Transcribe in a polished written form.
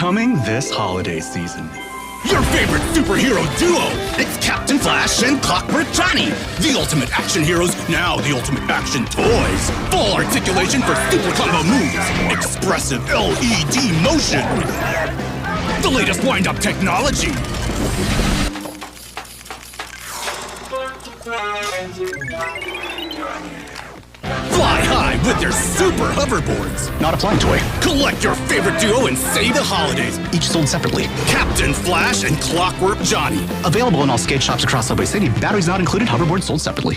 Coming this holiday season. Your favorite superhero duo! It's Captain Flash and Clockwork Johnny! The ultimate action heroes, now the ultimate action toys! Full articulation for super combo moves! Expressive LED motion! The latest wind-up technology! Fly high with their super hoverboards! Not a flying toy. Collect your favorite duo and save the holidays! Each sold separately. Captain Flash and Clockwork Johnny! Available in all skate shops across Subway City. Batteries not included. Hoverboards sold separately.